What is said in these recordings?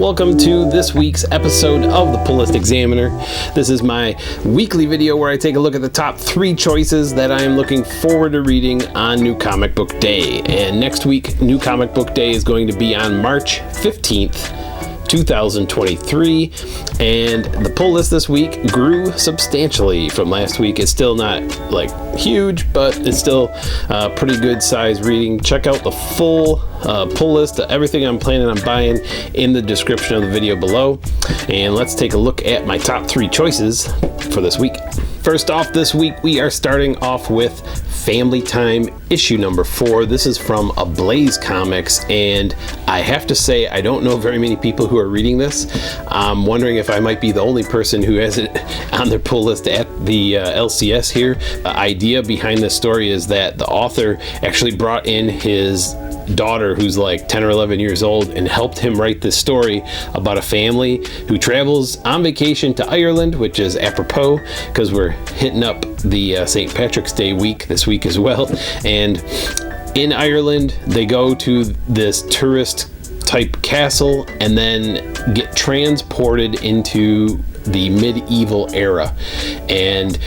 Welcome to this week's episode of the Pull List Examiner. This is my weekly video where I take a look at the top 3 choices that I am looking forward to reading on New Comic Book Day. And next week, New Comic Book Day is going to be on March 15th. 2023, and the pull list this week grew substantially from last week. It's still not like huge, but it's still pretty good size reading. Check out the full pull list of everything I'm planning on buying in the description of the video below. And let's take a look at my top 3 choices for this week. First off, this week we are starting off with Family Time issue number 4. This is from Ablaze Comics, and I have to say I don't know very many people who are reading this. I'm wondering if I might be the only person who has it on their pull list at the LCS here. The idea behind this story is that the author actually brought in his daughter, who's like 10 or 11 years old, and helped him write this story about a family who travels on vacation to Ireland, which is apropos because we're hitting up the St. Patrick's Day week this week as well. And in Ireland, they go to this tourist type castle and then get transported into the medieval era. And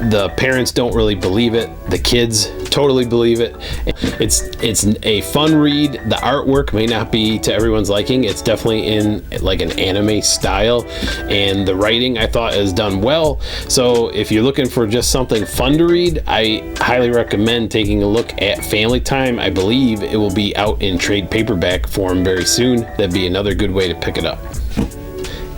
the parents don't really believe it. The kids totally believe it. It's a fun read. The artwork may not be to everyone's liking. It's definitely in like an anime style, and the writing I thought is done well. So if you're looking for just something fun to read, I highly recommend taking a look at Family Time. I believe it will be out in trade paperback form very soon. That'd be another good way to pick it up.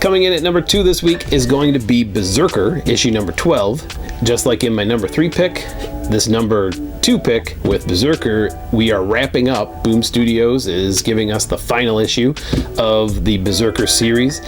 Coming in at number 2 this week is going to be Berserker, issue number 12. Just like in my number 3 pick, this number 2 pick with Berserker, we are wrapping up. Boom Studios is giving us the final issue of the Berserker series.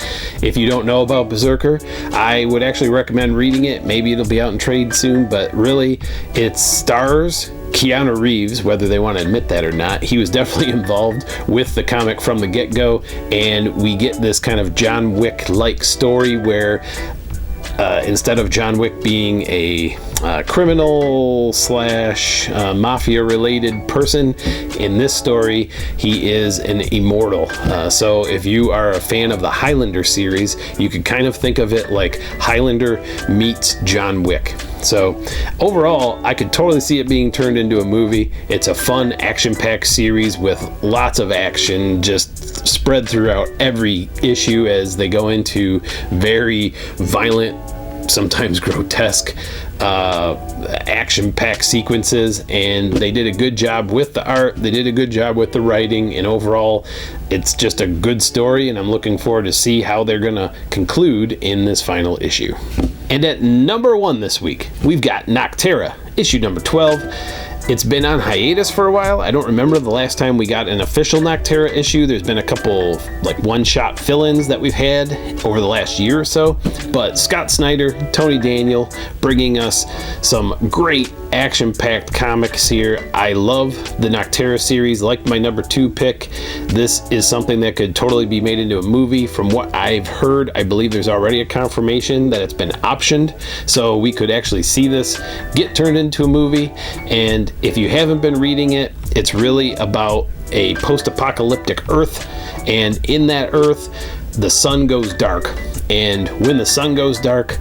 If you don't know about Berserker, I would actually recommend reading it. Maybe it'll be out in trade soon, but really it stars Keanu Reeves, whether they want to admit that or not. He was definitely involved with the comic from the get-go, and we get this kind of John Wick-like story where instead of John Wick being a criminal slash mafia related person, in this story he is an immortal. So if you are a fan of the Highlander series, you could kind of think of it like Highlander meets John Wick. So overall, I could totally see it being turned into a movie. It's a fun action-packed series with lots of action just spread throughout every issue as they go into very violent, sometimes grotesque action-packed sequences, and they did a good job with the art, they did a good job with the writing, and overall it's just a good story, and I'm looking forward to see how they're gonna conclude in this final issue. And at number 1 this week, we've got Noctera, issue number 12. It's been on hiatus for a while. I don't remember the last time we got an official Noctera issue. There's been a couple like one-shot fill-ins that we've had over the last year or so. But Scott Snyder, Tony Daniel, bringing us some great action-packed comics here. I love the Noctera series, like my number 2 pick. This is something that could totally be made into a movie. From what I've heard, I believe there's already a confirmation that it's been optioned, so we could actually see this get turned into a movie. And if you haven't been reading it, it's really about a post-apocalyptic Earth, and in that Earth, the sun goes dark. And when the sun goes dark,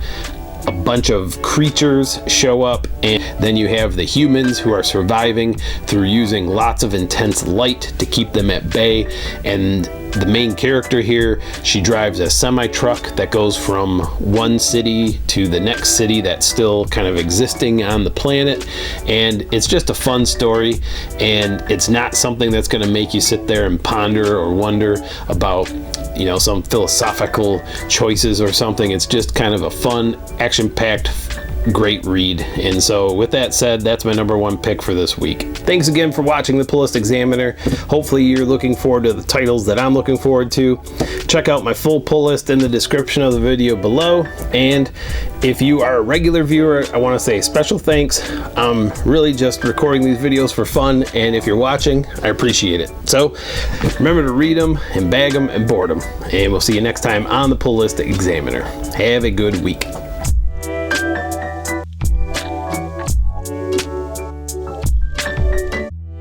a bunch of creatures show up, and then you have the humans who are surviving through using lots of intense light to keep them at bay. And the main character here, she drives a semi-truck that goes from one city to the next city that's still kind of existing on the planet, and it's just a fun story, and it's not something that's going to make you sit there and ponder or wonder about, you know, some philosophical choices or something. It's just kind of a fun, action-packed, great read. And so with that said, that's my number 1 pick for this week. Thanks again for watching the Pull List Examiner. Hopefully you're looking forward to the titles that I'm looking forward to. Check out my full pull list in the description of the video below. And if you are a regular viewer, I want to say special thanks. I'm really just recording these videos for fun, and if you're watching, I appreciate it. So remember to read them and bag them and board them. And we'll see you next time on the Pull List Examiner. Have a good week.